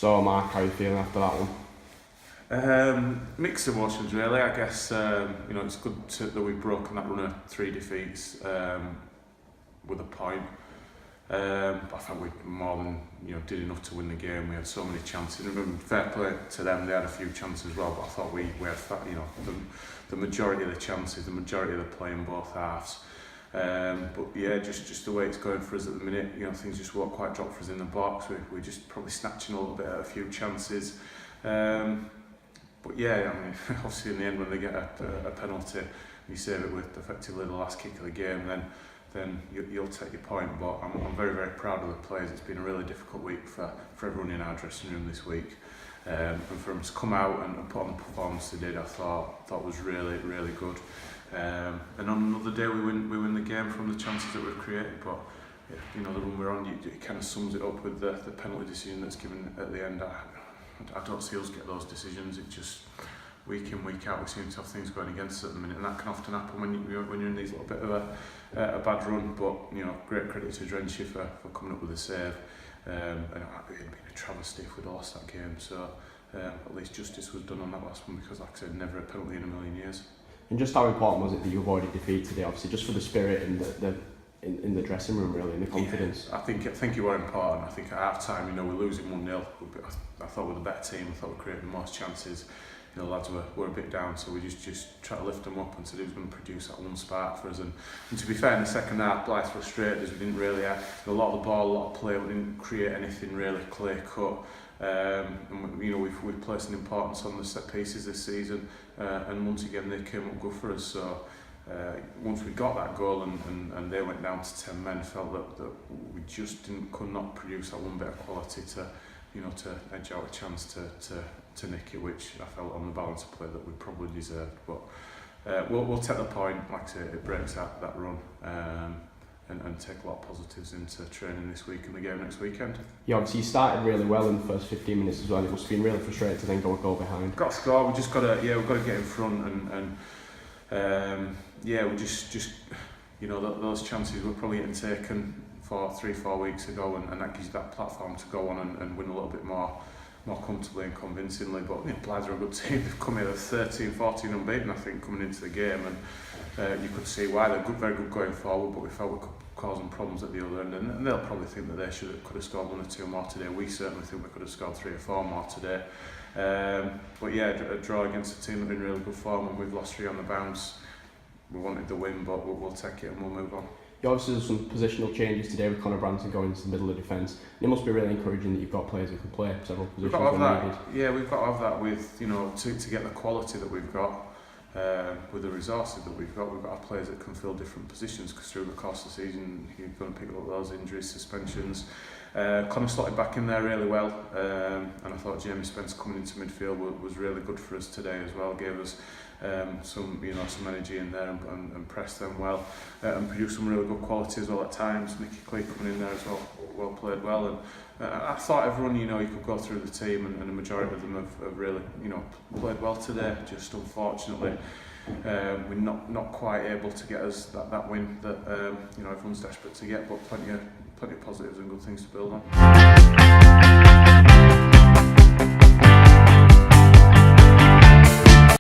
So, Mark, how are you feeling after that one? Mixed emotions really. I guess it's good that we've broken that run of 3 defeats with a point. I think we more than did enough to win the game. We had so many chances. And fair play to them, they had a few chances as well. But I thought we had the majority of the chances, the majority of the play in both halves. But yeah, just the way it's going for us at the minute, things just won't quite drop for us in the box. We're just probably snatching a little bit at a few chances. But yeah, I mean, obviously in the end when they get a penalty, you save it with effectively the last kick of the game, then you'll take your point. But I'm very, very proud of the players. It's been a really difficult week for everyone in our dressing room this week. And for them to come out and put on the performance they did, I thought was really, really good. And on another day we win the game from the chances that we've created. But the run we're on, it kind of sums it up with the penalty decision that's given at the end. I don't see us get those decisions. It just week in, week out, we seem to have things going against us at the minute, and that can often happen when you're in these little bit of a bad run. But great credit to Drenchy for coming up with a save. And it'd been a travesty if we'd lost that game. So at least justice was done on that last one, because, like I said, never a penalty in a million years. And just how important was it that you avoided defeat today? Obviously, just for the spirit and in the dressing room, really, and the confidence. Yeah, I think it were important. I think at half time, we're losing 1-0. I thought we're the better team. I thought we created the most chances. The lads were a bit down, so we just try to lift them up and said who's going to produce that one spark for us. And to be fair, in the second half, Blyth frustrated us. We didn't really have a lot of the ball, a lot of play. We didn't create anything really clear cut. And we've placed an importance on the set pieces this season, and once again they came up good for us. So once we got that goal and they went down to 10 men, felt that we just could not produce that one bit of quality to edge out a chance to nick it, which I felt on the balance of play that we probably deserved. But we'll take the point. Like I say, it breaks out that run. And take a lot of positives into training this week and the game next weekend. Yeah, obviously you started really well in the first 15 minutes as well. It must have been really frustrating to then go behind. Got to score. We just got to get in front and we just those chances were probably getting taken 3-4 weeks ago, and that gives you that platform to go on and win a little bit more comfortably and convincingly. But Blyth are a good team. They've come here 13-14 unbeaten, I think, coming into the game, and you could see why they're very good going forward. But we felt we could cause them problems at the other end, and they'll probably think that they could have scored 1 or 2 more today. We certainly think we could have scored 3 or 4 more today. But yeah, a draw against a team that's in really good form, and we've lost 3 on the bounce. We wanted the win, but we'll take it and we'll move on. Obviously there's some positional changes today with Conor Branson going into the middle of defence. It must be really encouraging that you've got players who can play several positions when needed. Yeah, we've got to have that with to get the quality that we've got, with the resources that we've got to have players that can fill different positions, because through the course of the season you're going to pick up those injuries, suspensions. Conor slotted back in there really well, and I thought Jamie Spence coming into midfield was really good for us today as well. Gave us some energy in there and pressed them well, and produced some really good quality as well at times. Nicky Clay coming in there as well played well, and I thought everyone you could go through the team, and the majority of them have really played well today. Just unfortunately we're not quite able to get us that win that everyone's desperate to get, but plenty of positives and good things to build on.